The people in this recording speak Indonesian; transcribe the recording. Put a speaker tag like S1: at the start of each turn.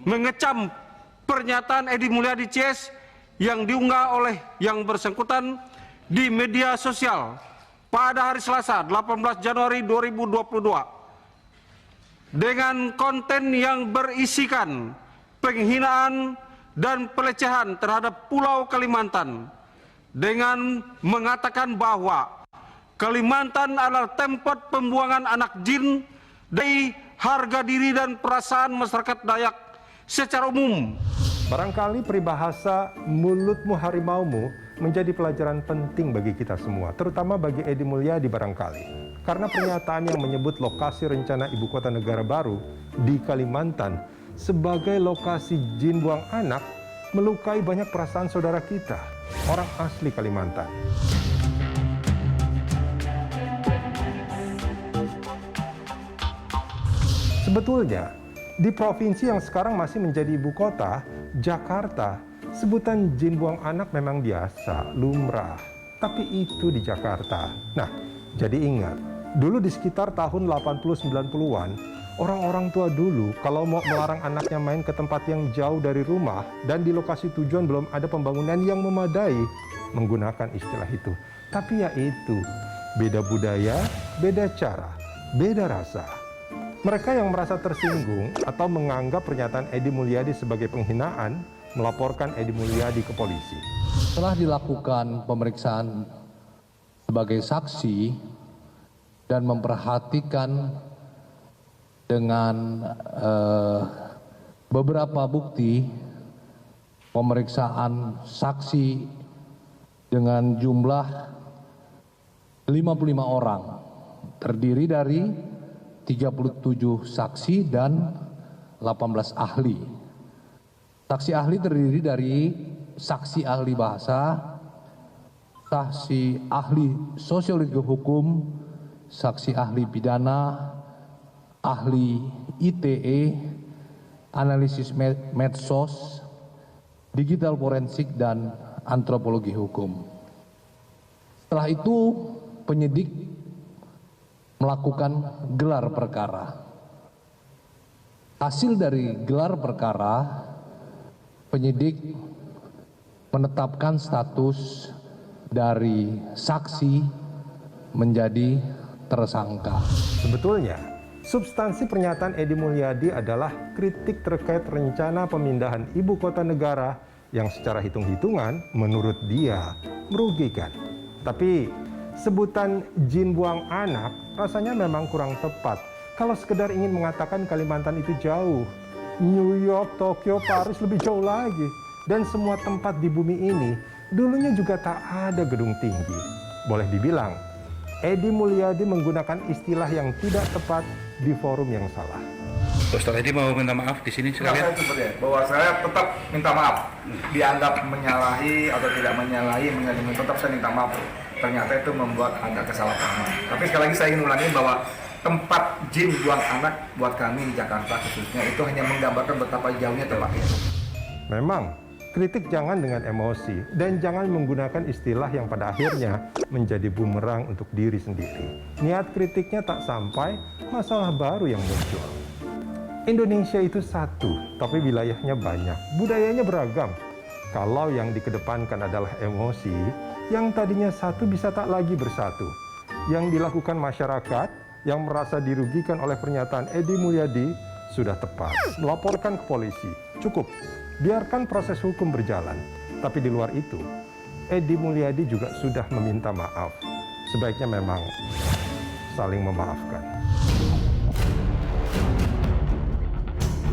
S1: mengecam pernyataan Edi Mulyadi CS yang diunggah oleh yang bersangkutan di media sosial pada hari Selasa 18 Januari 2022 dengan konten yang berisikan penghinaan dan pelecehan terhadap Pulau Kalimantan dengan mengatakan bahwa Kalimantan adalah tempat pembuangan anak jin dari harga diri dan perasaan masyarakat Dayak secara umum.
S2: Barangkali peribahasa mulutmu harimaumu menjadi pelajaran penting bagi kita semua, terutama bagi Edi Mulyadi barangkali. Karena pernyataan yang menyebut lokasi rencana ibu kota negara baru di Kalimantan sebagai lokasi jin buang anak melukai banyak perasaan saudara kita, orang asli Kalimantan. Sebetulnya, di provinsi yang sekarang masih menjadi ibu kota, Jakarta, sebutan jin buang anak memang biasa, lumrah. Tapi itu di Jakarta. Nah, jadi ingat, dulu di sekitar tahun 80-90-an, orang-orang tua dulu kalau mau melarang anaknya main ke tempat yang jauh dari rumah dan di lokasi tujuan belum ada pembangunan yang memadai, menggunakan istilah itu. Tapi ya itu, beda budaya, beda cara, beda rasa. Mereka yang merasa tersinggung atau menganggap pernyataan Edi Mulyadi sebagai penghinaan, melaporkan Edi Mulyadi ke polisi.
S3: Setelah dilakukan pemeriksaan sebagai saksi dan memperhatikan dengan beberapa bukti pemeriksaan saksi dengan jumlah 55 orang, terdiri dari 37 saksi dan 18 ahli. Saksi ahli terdiri dari saksi ahli bahasa, saksi ahli sosiologi hukum, saksi ahli pidana, ahli ITE, analisis medsos, digital forensik, dan antropologi hukum. Setelah itu penyidik melakukan gelar perkara. Hasil dari gelar perkara, penyidik menetapkan status dari saksi menjadi tersangka.
S2: Sebetulnya, substansi pernyataan Edi Mulyadi adalah kritik terkait rencana pemindahan ibu kota negara yang secara hitung-hitungan menurut dia merugikan. Tapi sebutan jin buang anak rasanya memang kurang tepat kalau sekedar ingin mengatakan Kalimantan itu jauh. New York, Tokyo, Paris lebih jauh lagi. Dan semua tempat di bumi ini dulunya juga tak ada gedung tinggi. Boleh dibilang, Edi Mulyadi menggunakan istilah yang tidak tepat di forum yang salah.
S4: Ustaz Edi mau minta maaf di sini sekalian.
S5: Bahwa saya tetap minta maaf. Dianggap menyalahi atau tidak menyalahi, tetap saya minta maaf. Ternyata itu membuat ada kesalahpahaman. Tapi sekali lagi saya ingin ulangi bahwa tempat jin buang anak buat kami di Jakarta khususnya itu hanya menggambarkan betapa jauhnya tempat itu.
S2: Memang, kritik jangan dengan emosi dan jangan menggunakan istilah yang pada akhirnya menjadi bumerang untuk diri sendiri. Niat kritiknya tak sampai, masalah baru yang muncul. Indonesia itu satu, tapi wilayahnya banyak, budayanya beragam. Kalau yang dikedepankan adalah emosi, yang tadinya satu bisa tak lagi bersatu. Yang dilakukan masyarakat yang merasa dirugikan oleh pernyataan Edi Mulyadi sudah tepat. Melaporkan ke polisi, cukup. Biarkan proses hukum berjalan. Tapi di luar itu, Edi Mulyadi juga sudah meminta maaf. Sebaiknya memang saling memaafkan.